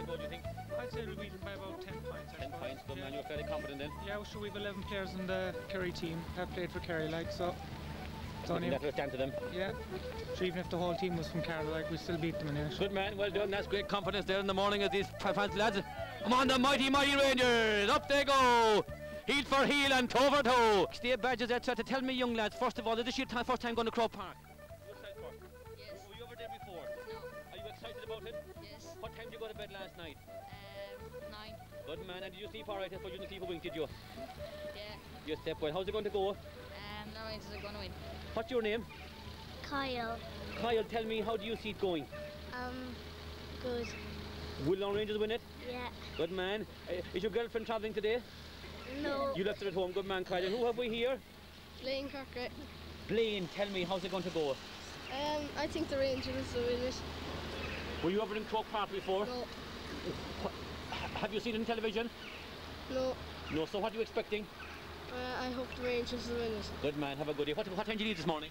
go, do you think? I'd say we'll beat them by about 10 points. 10 points, good man, you're fairly confident then? Yeah, sure, we have 11 players in the Kerry team have played for Kerry, like, so... It's only that stand to them. Yeah, so even if the whole team was from Kerry, like, we still beat them in it. Good man, well done, that's great confidence there in the morning of these fancy lads. Come on, the mighty Rangers, up they go! Heel for heel and toe for toe. State badges, etc. Tell me, young lads, first of all, is this your first time going to Croke Park? Yes. Were you over there before? No. Are you excited about it? Yes. What time did you go to bed last night? 9. Good man, and did you sleep alright? I suppose you didn't sleep a wink, did you? Yeah. You slept well. How's it going to go? No Rangers are going to win. What's your name? Kyle. Kyle, tell me, how do you see it going? Good. Will Laune Rangers win it? Yeah. Good man. Is your girlfriend travelling today? No. You left her at home. Good man, Kyle. And who have we here? Blaine Kirkgate. Blaine, tell me, how's it going to go? I think the Rangers will win it. Were you ever in Croke Park before? No. Have you seen it on television? No. No, so what are you expecting? I hope the Rangers will win it. Good man, have a good day. What time did you leave this morning?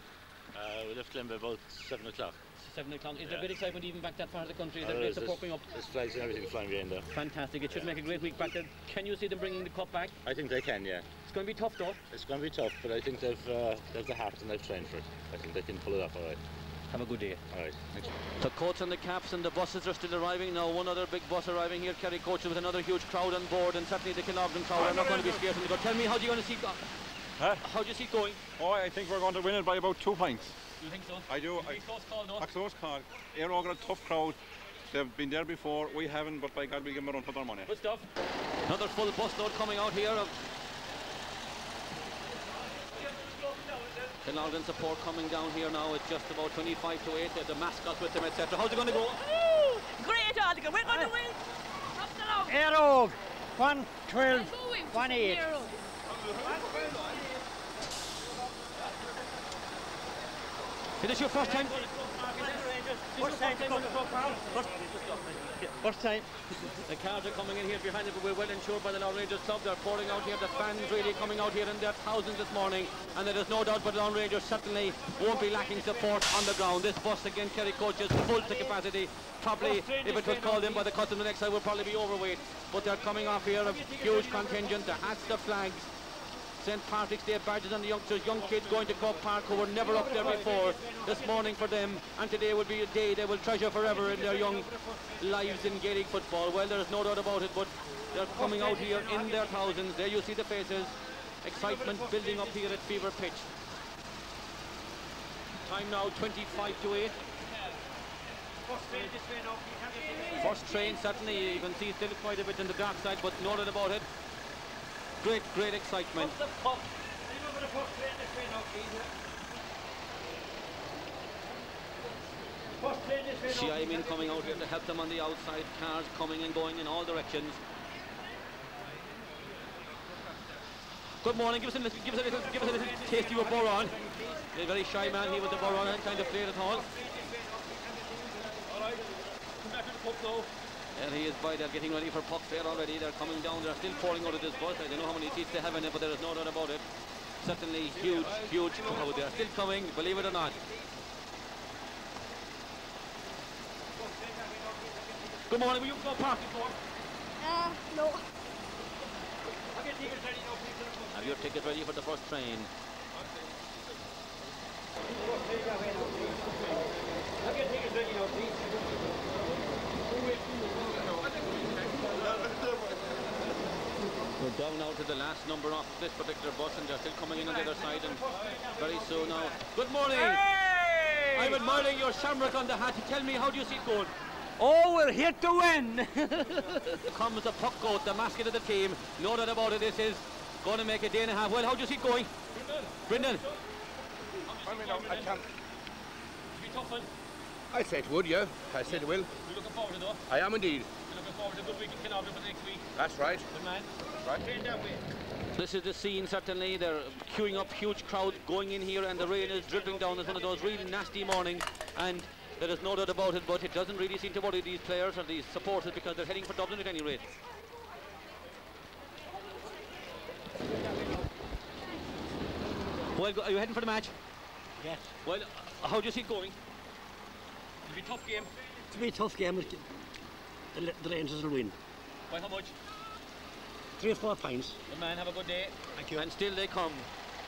We left Glen by about 7 o'clock. 7 o'clock. Is there a bit of excitement even back that far of the country? Is there great support going up? There's flags and everything flying behind there. Fantastic. It should make a great week back there. Can you see them bringing the cup back? I think they can, yeah. It's going to be tough though. It's going to be tough, but I think they've the heart and they've trained for it. I think they can pull it off all right. Have a good day. All right. Thanks. The coats and the caps and the buses are still arriving now. One other big bus arriving here, Kerry coaches, with another huge crowd on board, and certainly the Killarney crowd are not going to be scared from the go. Tell me, how do you want to see it? How do you see it going? Oh, I think we're going to win it by about 2 points. You think so? I do. It's a close call, no? A close call. Aero got a tough crowd. They've been there before. We haven't, but by God, we give them a run for their money. Good stuff. Another full bus load coming out here of Killarney support coming down here now. It's just about 25 to 8. The mascots with them, etc. How's it going to go? Ooh, great, Aldigan. We're going to win. Up the long. Aero, 1-12, 1-8. Is this your first time? First time. The cars are coming in here behind it, but we're well insured by the Laune Rangers club. They're pouring out here. The fans really coming out here in their thousands this morning, and there is no doubt but the Laune Rangers certainly won't be lacking support on the ground. This bus again, Kerry coaches, full to capacity. Probably, if it was called in by the custom the next side, would probably be overweight. But they're coming off here, a huge contingent. The hats, the flags, St. Patrick's Day badges on the youngsters, young kids going to Croke Park who were never up there before. This morning for them, and today will be a day they will treasure forever in their young lives in Gaelic football. Well, there's no doubt about it, but they're coming out here in their thousands. There you see the faces, excitement building up here at fever pitch. Time now 25 to 8. First train, certainly you can see still quite a bit in the dark side, but no doubt about it. Great excitement. Shiamin coming out here to help them on the outside. Cars coming and going in all directions. Good morning. Give us a little taste of your Boron. He's a very shy man. He was the Boron and kind of played at all. There he is by there, getting ready for puck there already. They're coming down, they're still pouring out of this bus. I don't know how many seats they have in it, but there is no doubt about it. Certainly huge crowd. They're still coming, believe it or not. Good morning, will you go park before? No. Have your ticket ready for the first train? We're down now to the last number off this particular bus, and they're still coming in on the other side, and very soon now. Good morning! Hey! I'm admiring your shamrock on the hat. Tell me, how do you see it going? Oh, we're here to win. Comes the puck goat, the mascot of the team. No doubt about it, this is going to make a day and a half. Well, how do you see it going? Brendan? I can't. Be tough, man. I said it would, yeah. I said it will. You're looking forward to it, though? I am indeed. You're looking forward to a good week in Killarney for the next week? That's right. Good man. Right. This is the scene, certainly. They're queuing up, huge crowd going in here, and the rain is drizzling down. It's one of those really nasty mornings, and there is no doubt about it, but it doesn't really seem to worry these players or these supporters, because they're heading for Dublin at any rate. Well, are you heading for the match? Yes. Well, how do you see it going? It'll be a tough game. It'll be a tough game. The Rangers will win. By how much? 3 or 4 points. Good man, have a good day. Thank you. And still they come.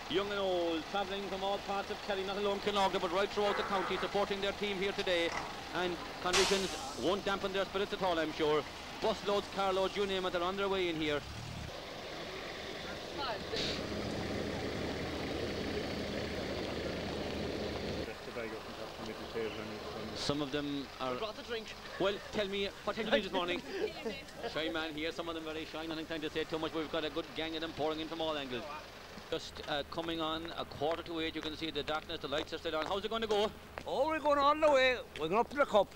Young and old, travelling from all parts of Kerry, not alone Kilnogna, but right throughout the county, supporting their team here today. And conditions won't dampen their spirits at all, I'm sure. Busloads, carloads, you name it, they're on their way in here. Some of them are... Brought the drink. Well, tell me, what did you do this morning? Shy man here, some of them very shy, nothing time to say too much, but we've got a good gang of them pouring in from all angles. Just coming on 7:45, you can see the darkness, the lights are still on. How's it going to go? Oh, we're going all the way. We're going up to the cup.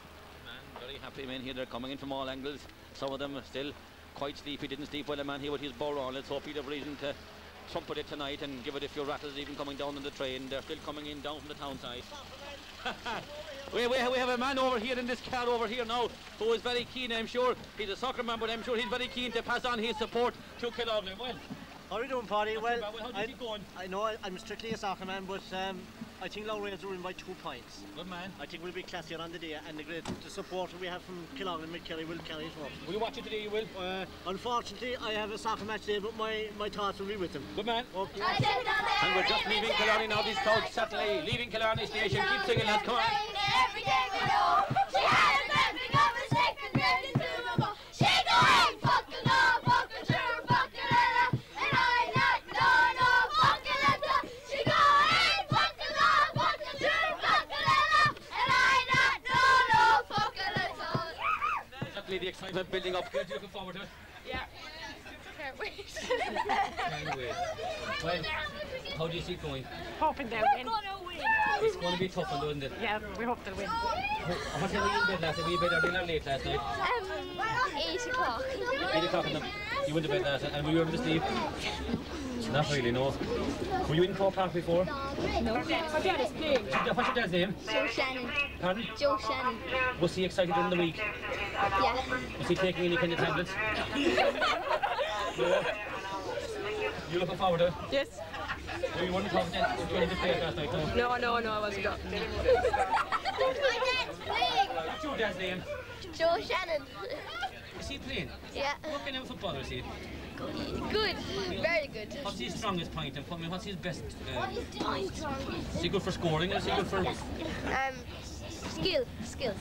Man, very happy men here, they're coming in from all angles. Some of them are still quite sleepy, didn't sleep well, a man here with his bow on. Let's hope he'd have reason to trumpet it tonight and give it a few rattles even coming down on the train. They're still coming in down from the town side. we have a man over here in this car over here now who is very keen, I'm sure. He's a soccer man, but I'm sure he's very keen to pass on his support to Kilnogna. Well, how are you doing, Paddy? Well, how do you keep going? I know I'm strictly a soccer man, but I think Laune will win by 2 points. Good man. I think we'll be classier on the day, and the support we have from Kilnogna and Mid-Kerry will carry it up. Will you watch it today, you will? Unfortunately, I have a soccer match today, but my thoughts will be with them. Good man. Okay. And we're just leaving Killarney now, these crowds certainly leaving Killarney station. Keep singing, lads, come on. Every day we know she had a memory of a second grade into a ball. She going fucking on, fucking sure, fucking Ella, and I not no fucking Ella. She going fucking on, fucking sure, fucking Ella, and I not no fucking Ella. Certainly the excitement building up. Good, you looking forward to it? Yeah. Can't wait. Can't wait. Well, how do you see it going? Hoping they'll win. It's going to be a tough one, though, isn't it? Yeah, we hope they'll win. What time were you in bed last night? Were you in bed early or late last night? 8 o'clock. 8 o'clock in the... You went to bed last night, and were you able to sleep? Not really, no. Were you in Crow Park before? No. My dad is playing. What's your dad's name? Joe Shannon. Pardon? Joe Shannon. Was he excited during the week? Yeah. Was he taking any kind of tablets? No. You looking forward to it? Yes. Well, you weren't confident going to play last night, no? No, I wasn't. What's your dad's name? Joe Shannon. Is he playing? Yeah. What kind of footballer is he? Good. Very good. What's his strongest point? And what's his best Point. Is he good for scoring or is he good for... Skills.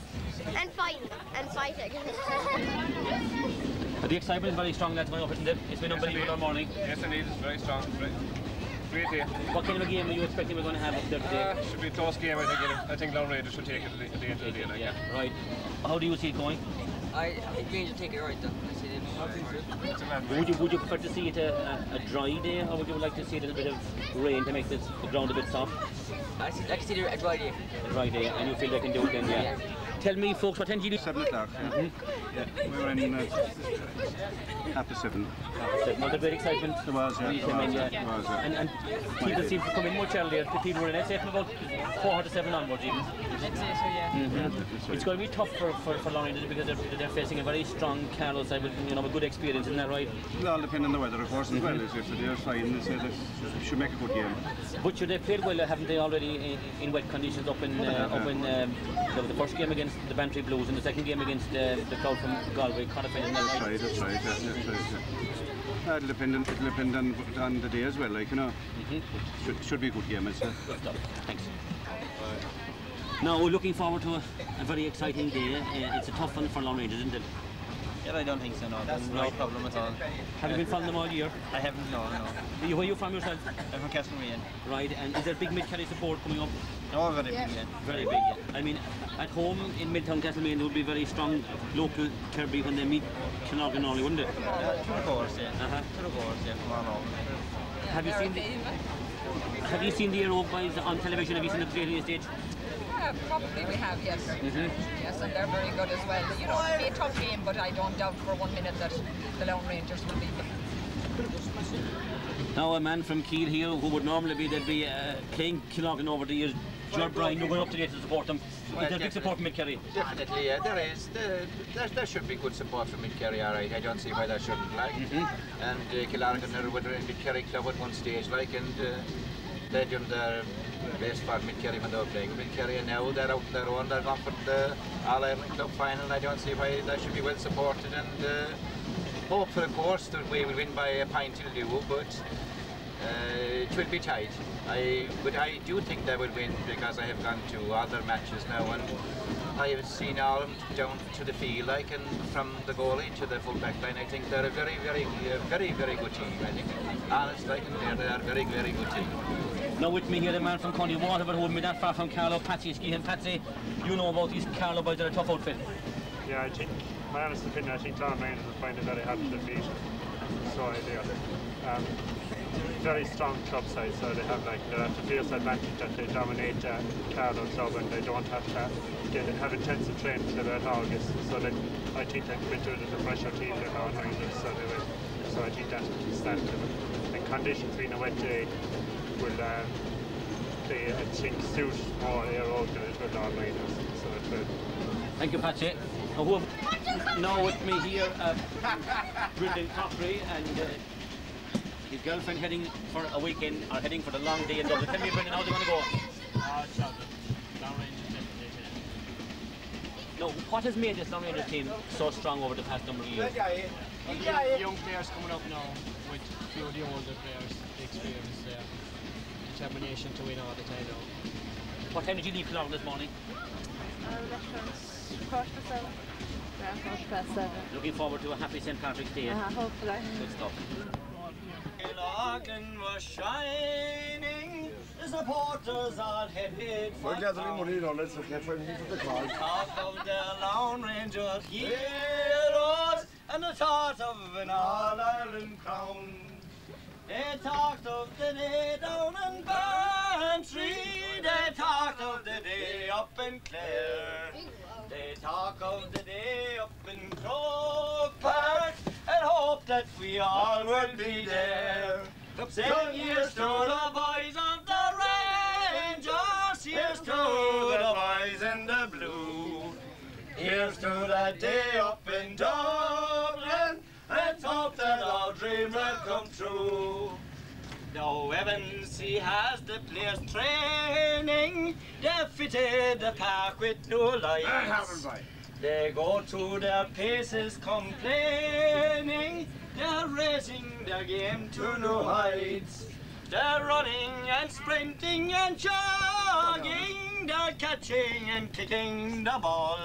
And fighting. But the excitement is very strong, lads, my opinion. It's been unbelievable all morning. Yes, indeed, it's very strong. Great day. What kind of a game are you expecting we're going to have up there today? Should be a close game, I think. I think Laune Rangers should take it at the end of the day. Yeah, right. How do you see it going? I think Rangers take it right though. I see them. Would you prefer to see it a dry day, or would you like to see a little bit of rain to make the ground a bit soft? I can see a dry day. A dry day, and you feel they can do it then, yeah. Tell me, folks, what time do you do? 7 o'clock. Yeah, we were in 7:30. Was there great excitement? There was, yeah. There was. And people seem to come in much earlier. People were in, I'd say, from about 4 to 7 onwards even. I'd say so, yeah. It's going to be tough for Laune because they're facing a very strong Carlow side with a good experience, isn't that right? It all depends on the weather, of course, as well. If they're fine, they should make a good game. But should they played well, haven't they already in wet conditions up in the first game against the Bantry Blues and the second game against the crowd from Galway? That's right. It'll depend on the day as well, like, you know. Should be a good game, I'd say. Good stuff. Thanks. Now, we're looking forward to a very exciting day. It's a tough one for Laune Rangers, isn't it? Yeah, I don't think so, no. That's no problem at all. Have you been following them all year? I haven't, no. Where are you from yourself? I'm from Castlereagh. Right, and is there big Mid-Kerry support coming up? No, very big, yeah. Very big, yeah. I mean, at home in Midtown Castlereagh, there would be very strong local Kirby when they meet Kilnogna and all, wouldn't it? Yeah, to the course, yeah. To the course, yeah, from all over. Have you seen the Aero guys on television? Have you seen the playing stage? Probably we have, yes. Yes, and they're very good as well. You know, it'll be a tough game, but I don't doubt for 1 minute that the Laune Rangers will beat them. Now a man from Keele here who would normally be playing Kilnogna over the years, George Bryan, you're going up today to support them. Is there big support from Mid-Kerry? Definitely, yeah, there is. There should be good support from Mid-Kerry, all right. I don't see why there shouldn't, like. And Killarney were in Mid-Kerry club at one stage, like, and they're doing their best for Mid-Kerry when they were playing. Mid-Kerry now, they're out on their own, they're gone for the All-Ireland Club final. I don't see why they should be well supported, and hope for, of course, that we will win by a pint will do, but it will be tight. But I do think they will win, because I have gone to other matches now, and I have seen all of them down to the field, like, and from the goalie to the full back line. I think they're a very, very good team. I think, honest, like, they are a very, very good team. Now with me here, the man from County Waterford, who wouldn't be that far from Carlo, Patsy Skehan. Patsy, you know about these Carlo boys, they're a tough outfit. Yeah, I think, my honest opinion, I think Laune Rangers will find it very hard to defeat. So they are very strong club side, so they have the fierce advantage that they dominate Carlo club, and they don't have to have intensive training till about August. So that I think they've been doing the fresher team than Laune Rangers, so they will. So I think that will stand to them. And conditions being a wet day will they, I think, suit more air out than it will Laune Rangers. So it will. Thank you, Patsy. Now with me here, Brendan Coffrey and his girlfriend heading for a weekend, or heading for the long day in Dublin. Tell me, Brendan, how's it going to go? Laune Rangers definitely. No, what has made this Laune Rangers team so strong over the past number of years? Young players coming up now, with a few of the older players, the experience there, determination to win all the time now. What time did you leave Clong this morning? Looking forward to a happy St. Patrick's Day. Hopefully. Good stuff. Locking was shining, the supporters are headed for Talk of the Laune Rangers heroes and the thought of an All-Ireland crown. They talked of the day down in Bantry, they talked of the day up in Clare, they talk of the day up in Croke Park, and hope that we all will be there. Sing here's to the boys of the Rangers, here's to the boys in the blue. Here's to that day up in Dublin, let's hope that our dream will come true. Now Evans, he has the players training, they've fitted the park with new lights. They go through their paces complaining, they're raising their game to new heights. They're running and sprinting and jogging, they're catching and kicking the ball.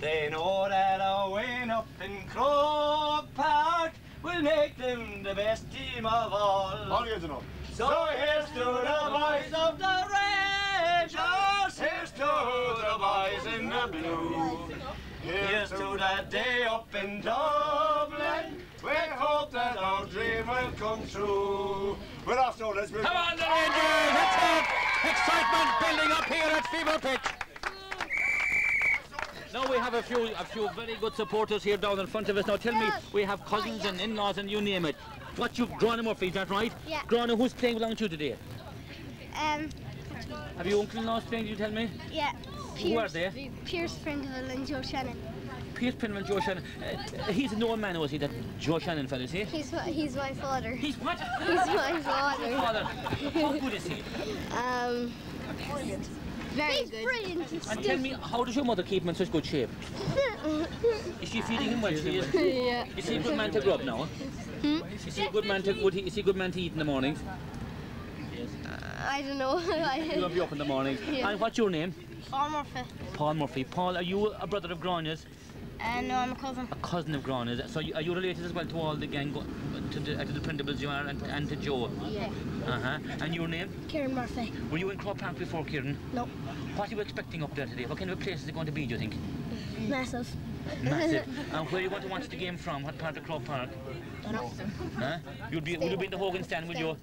They know that a win up in Croke Park will make them the best team of all. So here's to the boys of the Rangers, here's to the boys in the blue. Here's to that day up in Dublin, we hope that our dream will come true. We're off now, let's move. Come on, the Rangers! Let's have excitement building up here at Fever Pitch. Now we have a few very good supporters here down in front of us. Now tell me, we have cousins and in-laws and you name it. What you, Grana Murphy, is that right? Yeah. Grana, who's playing along with you today? Have you uncle-in-laws playing, did you tell me? Yeah. Who are they? Pierce Prindle and Joe Shannon. Pierce Prindle and Joe Shannon. He's a known man, was he, that Joe Shannon fella, is he? He's my father. He's what? He's my father. Father. How good is he? Very good. Brilliant. And tell me, how does your mother keep him in such good shape? Is she feeding him well? She is. Yeah. Is he a good man to grow up now? Is he a good man to is he a good man to eat in the mornings? I don't know. You'll be up in the mornings. Yeah. And what's your name? Paul Murphy. Paul Murphy. Paul, are you a brother of Grana's? No, I'm a cousin. A cousin of Grana's. So are you related as well to all the gang, to the Prindables you are, and to Joe? Yeah. And your name? Kieran Murphy. Were you in Croke Park before, Kieran? No. What are you expecting up there today? What kind of a place is it going to be, do you think? Massive. Massive. And where are you going to watch the game from? What part of Croke Park? No. Will you be in the Hogan stand, will you?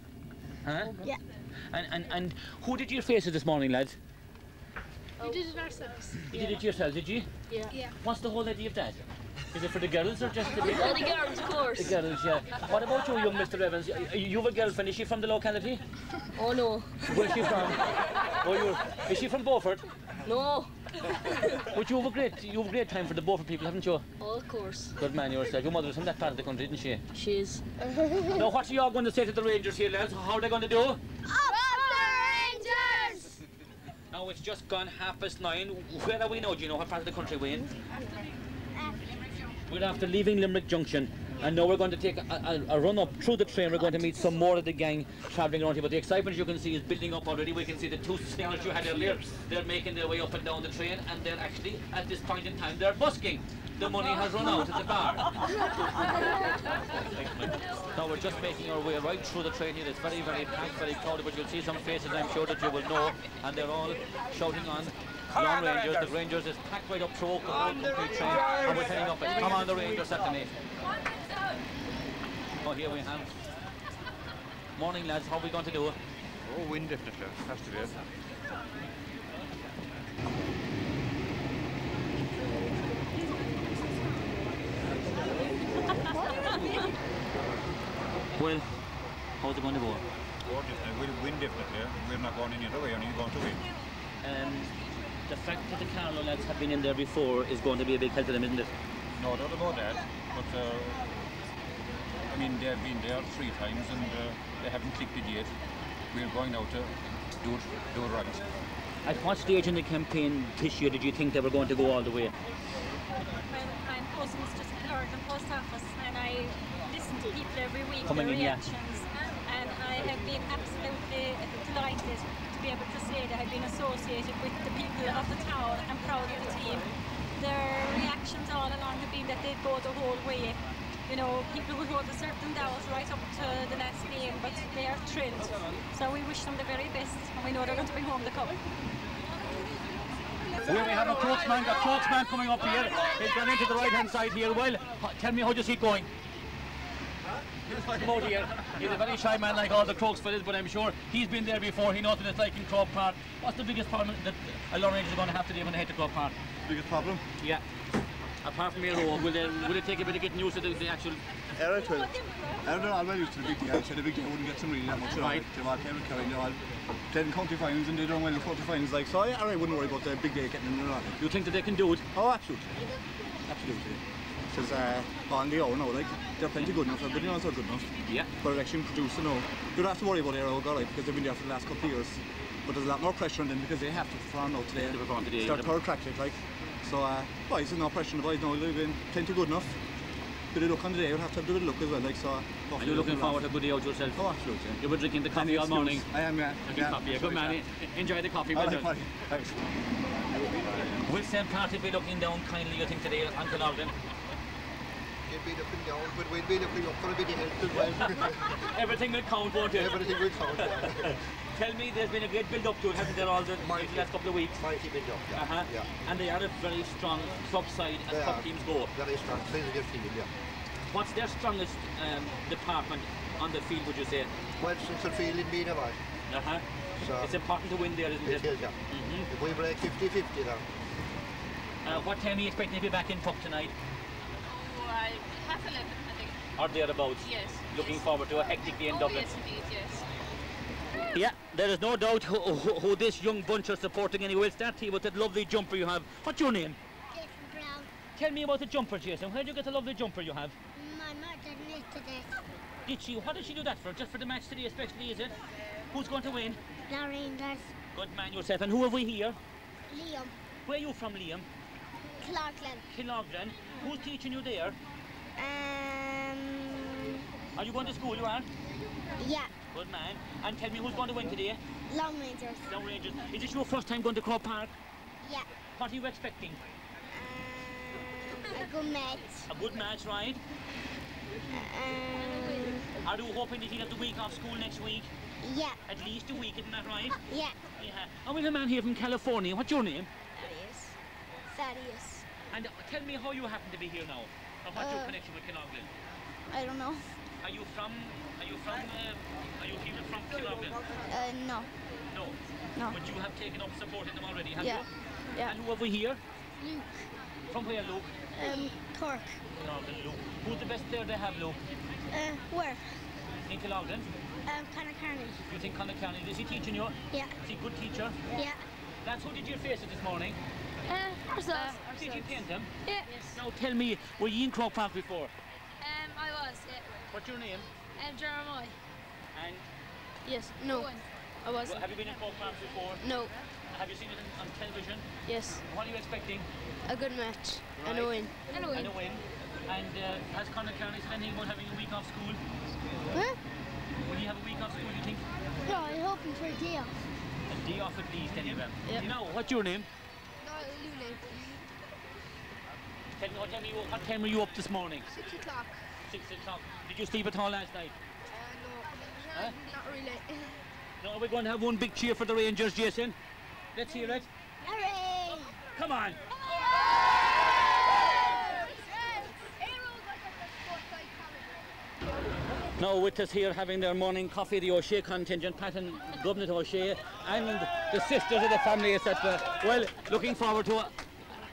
Yeah. And who did you face this morning, lads? We did it ourselves. You did it yourselves, did you? Yeah. What's the whole idea of that? Is it for the girls or just the big? Oh, the girls, of course. The girls, yeah. What about you, young Mr. Evans? You have a girlfriend. Is she from the locality? Oh, no. Where's she from? Is she from Beaufort? No. But you have a great time for the Beaufort people, haven't you? Oh, of course. Good man yourself. Your mother was from that part of the country, didn't she? She is. Now, what are you all going to say to the Rangers here, lads? How are they going to do? Up there! Now it's just gone 9:30. Where are we now? Do you know what part of the country we're in? We're after leaving Limerick Junction, and now we're going to take a run up through the train. We're going to meet some more of the gang travelling around here, but the excitement, as you can see, is building up already. We can see the two sailors you had earlier. They're making their way up and down the train, and they're actually, at this point in time, they're busking. The money has run out at the bar. Now we're just making our way right through the train here. It's very, very packed, very crowded, but you'll see some faces I'm sure that you will know, and they're all shouting on Laune Rangers. The Rangers is packed right up through the whole complete train, and we're heading up. Come on, the Rangers, Saturday. Oh, here we have. Morning, lads. How are we going to do it? Oh, win definitely. Has to be it. Well, how's it going to go? Oh, definitely. We'll win definitely. We're not going any other way, only going to win. The fact that the Carlow lads have been in there before is going to be a big help to them, isn't it? No doubt about that. But I mean, they've been there 3 times and they haven't clicked it yet. We're going now to do it right. At what stage in the campaign this year did you think they were going to go all the way? Well, I'm postmistress at the Oregon Post Office, and I listen to people every week, Coming their in, yeah. reactions, and I have been absolutely delighted to be able to say that I've been associated with the people of the town. I'm proud of the team. Their reactions all along have been that they'd go the whole way. You know, people would hold a certain doubt right up to the last game, but they are thrilled. So we wish them the very best, and we know they're going to bring home the cup. Here we have a Crokesman, coming up here. He's gone into the right-hand side here. Well, tell me, how do you see it going? Come out here. He's a very shy man like all the Crokes fellas, but I'm sure he's been there before. He knows what it's like in Croke Park. What's the biggest problem that Laune Rangers are going to have today when they head to Croke Park? Biggest problem? Yeah. Apart from your road, will it take a bit of getting used to the actual... Yeah, it will. I'm not always used to the big day. I said the big day wouldn't get some really that much. Right. They're all carrying, they're all playing county finals and they don't win the county finals. Like, so I wouldn't worry about the big day getting in there. You think that they can do it? Oh, absolutely. Absolutely. Because on the own now, like, they're plenty good enough, everybody knows they're good enough. Yeah. But actually producing now, you don't have to worry about their old guy, like, because they've been there for the last couple of years. But there's a lot more pressure on them because they have to perform now today. Start third track it, like. So, boys, there's no pressure on the boys now, they've been plenty good enough. Bit of luck on the day, you'll have to have a bit of luck as well, like, so. Are you looking forward to a good day out yourself? Oh, absolutely. You were drinking the coffee all morning? I am, yeah. Coffee, good man. Enjoy the coffee. Well done. Thanks. Will St. Party be looking down kindly, you think, today on Killarden? You'll be looking down, but we'll be looking up for a bit of help as well. Everything will count, won't it? Everything will count, yeah. Tell me, there's been a great build-up to it, hasn't there, all the last couple of weeks? Mighty build-up, yeah. Yeah. And they are a very strong club side as club teams go. Very strong, physical field, yeah. What's their strongest department on the field, would you say? Well, central field in being about. So it's important to win there, isn't it? It is, yeah. If we break 50-50 now. What time are you expecting to be back in Puck tonight? Well, 11:30, I think. Or thereabouts? Yes. Looking forward to a hectic day in Dublin. Yes, indeed, yes. Yeah, there is no doubt who this young bunch are supporting anyway. We'll start here with that lovely jumper you have. What's your name? Jason Brown. Tell me about the jumper, Jason. Where did you get the lovely jumper you have? My mother knit today. Did she? What did she do that for? Just for the match today especially, is it? Who's going to win? Laune Rangers. Good man yourself. And who have we here? Liam. Where are you from, Liam? Clarkland. Killarden. Who's teaching you there? Are you going to school, you are? Yeah. Good man. And tell me, who's going to win today? Laune Rangers. Laune Rangers. Is this your first time going to Croke Park? Yeah. What are you expecting? A good match. A good match, right? Are you hoping that you have the week off school next week? Yeah. At least a week, isn't that right? Yeah. Yeah. And we have a man here from California. What's your name? Thaddeus. And tell me how you happen to be here now. And what's your connection with Killarden? I don't know. Are you people from Killarden? No. No. No. But you have taken up supporting them already, have Yeah. you? Yeah. And who have we here? Luke. From where, Luke? Cork. Killarden, Luke. Who's the best player they have, Luke? Where? In Killarden? Conor Carney. You think Conor Carney, is he teaching you? Yeah. Is he a good teacher? Yeah. Lads, who did your faces this morning? Ourselves. Did you paint them? Yeah. Now tell me, were you in Croke Park before? I was, yeah. What's your name? Jeremiah. And Yes, no. I wasn't. have you been in Croke Park before? No. Have you seen it on television? Yes. What are you expecting? A good match. Right. And a win. And a win. And has Conor Kearney said anything about having a week off school? Huh? Will you have a week off school, do you think? No, I'm hoping for a day off. A day off at least, anyway. Yep. You know, what's your name? No, Laune. What time were you up this morning? 6 o'clock. 6 o'clock. Did you sleep at all last night? No. Huh? Not really. No, we're going to have one big cheer for the Rangers, Jason. Let's hear it. Hooray! Come on. Now with us here having their morning coffee, the O'Shea contingent, Pat and Governor O'Shea, and the sisters of the family, etc. Well, looking forward to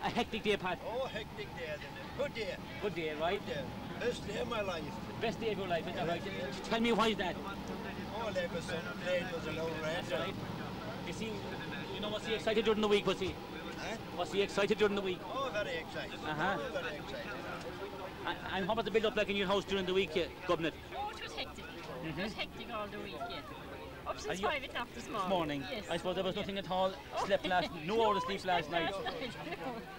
a hectic day, Pat. Oh, hectic day. Good day. Good day, right? Good day. Best day of my life. Best day of your life, is that right? Tell me why is that? Oh, there was some played was a Laune Ranger. That's right. You see, you know, was he excited during the week, was he? Huh? Was he excited during the week? Oh, very excited. Uh-huh. Oh, very excited. And what was the build-up like in your house during the week, Governor? Oh, it was hectic. It was hectic all the week, yeah. Up since 5 o'clock this morning. Yes. I suppose there was nothing at all. Slept no hour of sleep last night.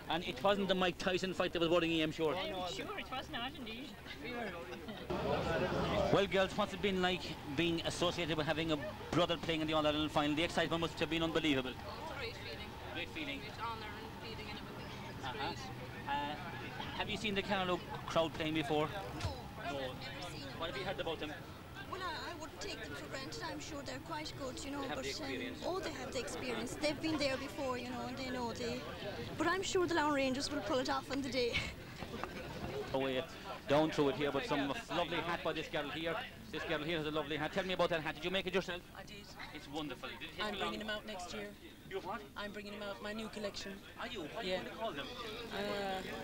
And it wasn't the Mike Tyson fight that was worrying you, I'm sure. I'm sure it was not indeed. Well, girls, what's it been like being associated with having a brother playing in the All-Ireland final? The excitement must have been unbelievable. Great feeling. Great feeling. Great honour and feeling and everything. It's great. Have you seen the Carlow crowd playing before? No. What have you heard about them? Well, I wouldn't take them for granted. I'm sure they're quite good, you know. They have but the experience. they have the experience. They've been there before, you know, and they know they. But I'm sure the Laune Rangers will pull it off on the day. Away down through it here, but some lovely hat by this girl here. This girl here has a lovely hat. Tell me about that hat. Did you make it yourself? I did. It's wonderful. Did it I'm bringing them out next year. You what? I'm bringing them out, my new collection. Are you? What are you going to call them?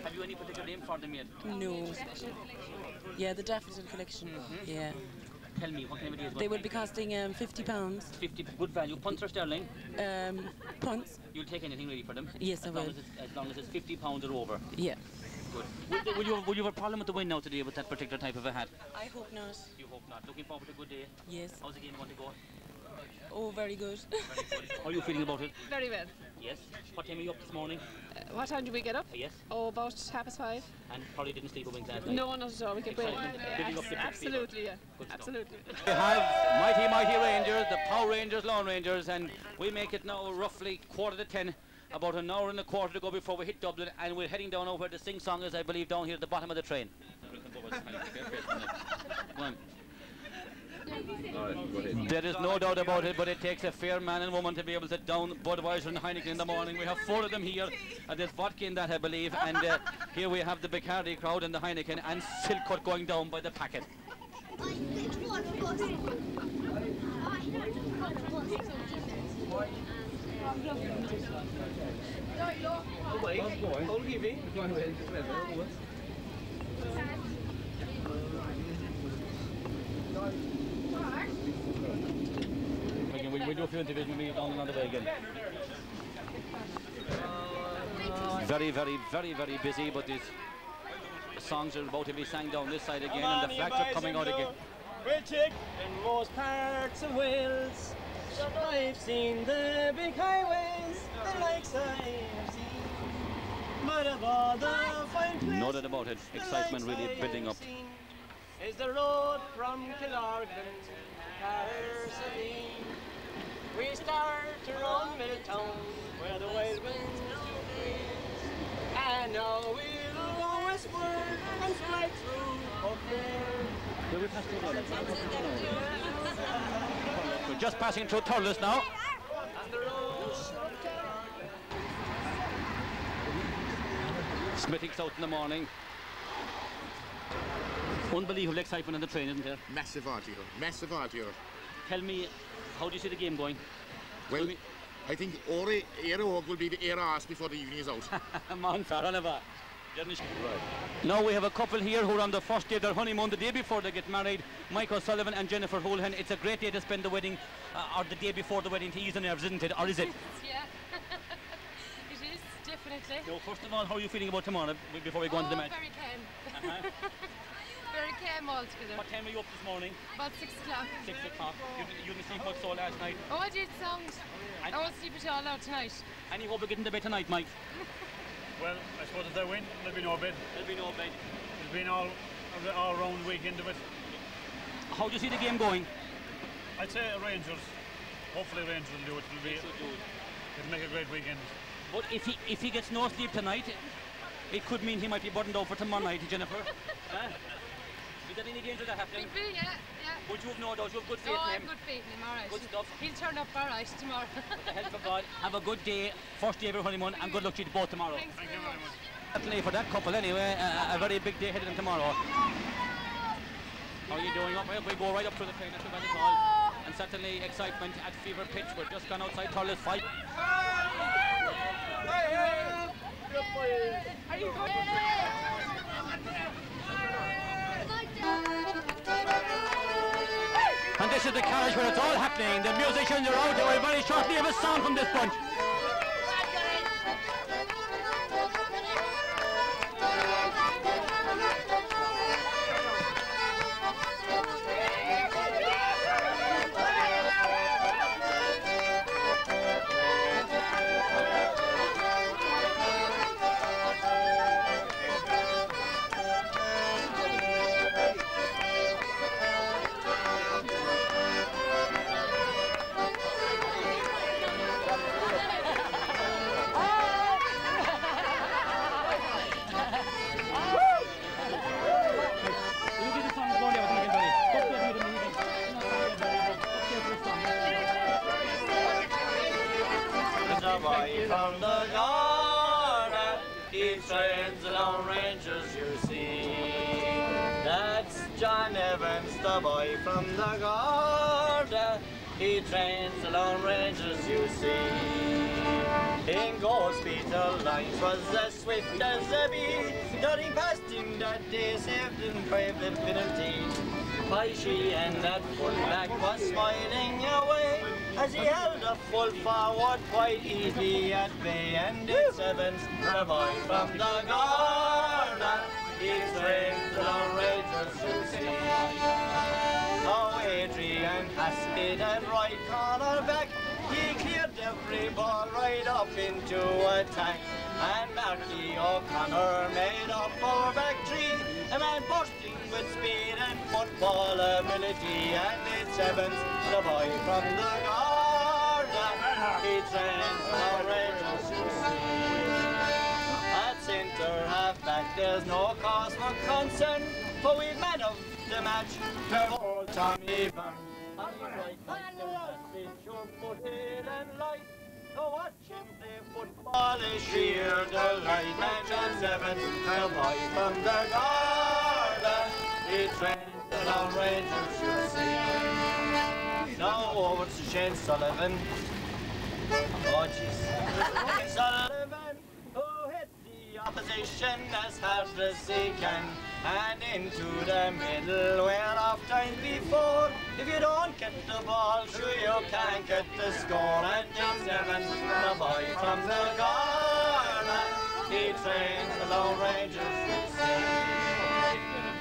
Have you any particular name for them yet? No. Yeah, the Daffodil collection. Yeah. Tell me, what kind of ideas? They will be costing £50. 50, good value. Punts or sterling? Punts. You'll take anything really for them? Yes, I will. As long as it's £50 or over? Yeah. Good. Will you have a problem with the wind now today with that particular type of a hat? I hope not. You hope not. Looking forward to a good day? Yes. How's the game going to go? Oh, very good. Very good. How are you feeling about it? Very well. Yes. What time are you up this morning? What time did we get up? Yes. Oh, about 5:30. And probably didn't sleep a wink last night? No, not at all. We could wait. Absolutely, yeah. Absolutely. We have mighty Rangers, the Power Rangers, Laune Rangers, and we make it now roughly 9:45, about an hour and a quarter to go before we hit Dublin, and we're heading down over where the sing-song is, I believe, down here at the bottom of the train. Go on. There is no doubt about it, but it takes a fair man and woman to be able to down Budweiser and Heineken in the morning. We have 4 of them here, and there's vodka in that, I believe, and here we have the Bacardi crowd and the Heineken and Silkcut going down by the packet. We'll do a few interviews and we'll be down another way again. Very, very, very, very busy, but these songs are about to be sang down this side again, and the flags are coming out again. We'll take in most parts of Wales. I've seen the big highways, the likes I have seen. But of all the fine places, no doubt about it, excitement really building up. Is the road from Killargan to Carceline. We start to run Milltown, where the wild winds freeze. And now we'll go westward and fly through up there. We're just passing through Thurles now. Smithing's out in the morning. Unbelievable excitement on the train, isn't there? Massive article, massive article. Tell me, how do you see the game going? Well, I think Aero will be the air arse before the evening is out. Now we have a couple here who are on the first day of their honeymoon, the day before they get married, Michael Sullivan and Jennifer Houlihan. It's a great day to spend the wedding, or the day before the wedding, to ease the nerves, isn't it? Or is it? Yeah, it is, definitely. So first of all, how are you feeling about tomorrow, before we go on to the match? Very calm. Very came all together. What time were you up this morning? About 6 o'clock. 6 o'clock. You didn't sleep much so last night? Oh, I did sound. I won't sleep at all out tonight. Any hope of getting to bed tonight, Mike? Well, I suppose if they win, there'll be no bid. There'll be no bid. It's been all round weekend of it. How do you see the game going? I'd say Rangers. Hopefully Rangers will do it. It'll make a great weekend. But if he gets no sleep tonight, it could mean he might be buttoned out for tomorrow night, Jennifer. Is there any danger of that happening? Could be, yeah. Would you have no doubt? You have good faith I in have him? good faith in him, all right. Good stuff. He'll turn up all right tomorrow. With the help of God, have a good day, first day of your honeymoon, and good luck to you both tomorrow. Thanks very much. Certainly for that couple anyway, a very big day ahead of them tomorrow. How are you doing up? We go right up to the train, that's about it all. And certainly excitement at fever pitch. We're just gone outside Thurles 5. Are you good? And this is the carriage where it's all happening. The musicians are out. They will very shortly have a sound from this bunch. Away from the garden, he trains the Lone Rangers, you see. That's John Evans, the boy from the garden. He trains the Lone Rangers, you see. In Gold speed, the lines was as swift as a bee. Nothing past him that day, saved him brave the penalty. She and that fullback was smiling away as he held a full forward quite easily at bay. And it's Evans, the boy from the garden. He trains the Lone Rangers, you see. Oh, Adrian passed it at right corner back. He cleared every ball right up into attack. And Marty O'Connor made up our back three. A man bursting with speed and football ability. And it's Evans, the boy from the garden. He trains the Rangers, you see. At centre half back, there's no cause for concern, for we've man of the match, before Tommy Byrne. On the right back, there's sure-footed and light. To watch him play football is sheer delight. And John Evans, the boy from the garden, he trains the Lone Rangers, you see. Now over to Shane Sullivan. Oh, jeez. Sullivan, who hit the opposition as hard as he can. And into the middle where oft times before, if you don't get the ball, sure you can't get the score. And it's Evans, the boy from the garden, he trains the Lone Rangers, you see.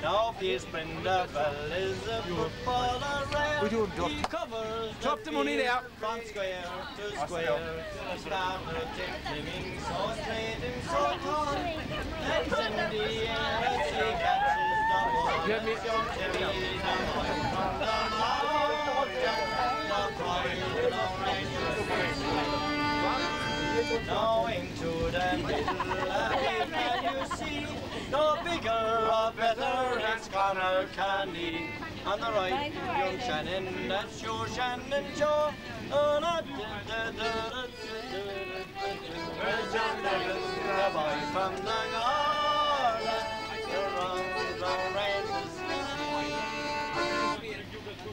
Now Piers Brindaville is a footballer rare. He covers Drop the money there. From square to square. Started tipping so straight and so tall. And in the air as he catches the ball. Let me. Young Timmy, the boy from the mountain, the boy of the Lone Rangers. Now into the middle of the man you see. No bigger or better, it's Connor Candy. On the right, young Shannon, that's your Shannon Joe. Oh, not where's John Evans, the boy from the garden? The Lone Rangers.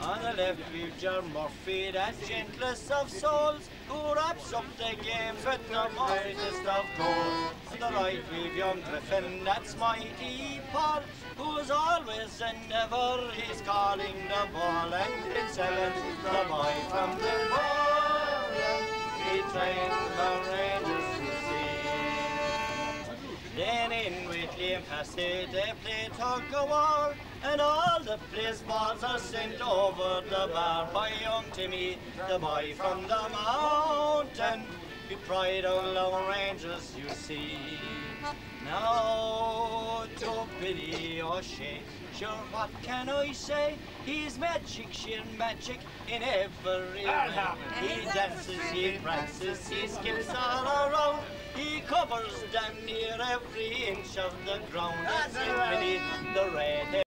On the left, we've John Murphy, that gentlest of souls, who wraps up the games with the mightiest of goals. On the right, we've young Griffin, that's mighty Paul, who's always and ever he's calling the ball. And it's Evans, the boy from the garden, he trains the Rangers, you see. Then in with him game passé, they play tug of war, and all the place balls are sent over the bar by young Timmy, the boy from the mountain. Be pride of Laune Rangers, you see. Now to Billy O'Shea, sure what can I say? He's magic, sheer magic in every way. He dances, he prances, he skips all around. He covers damn near every inch of the ground. That's Billy the Red.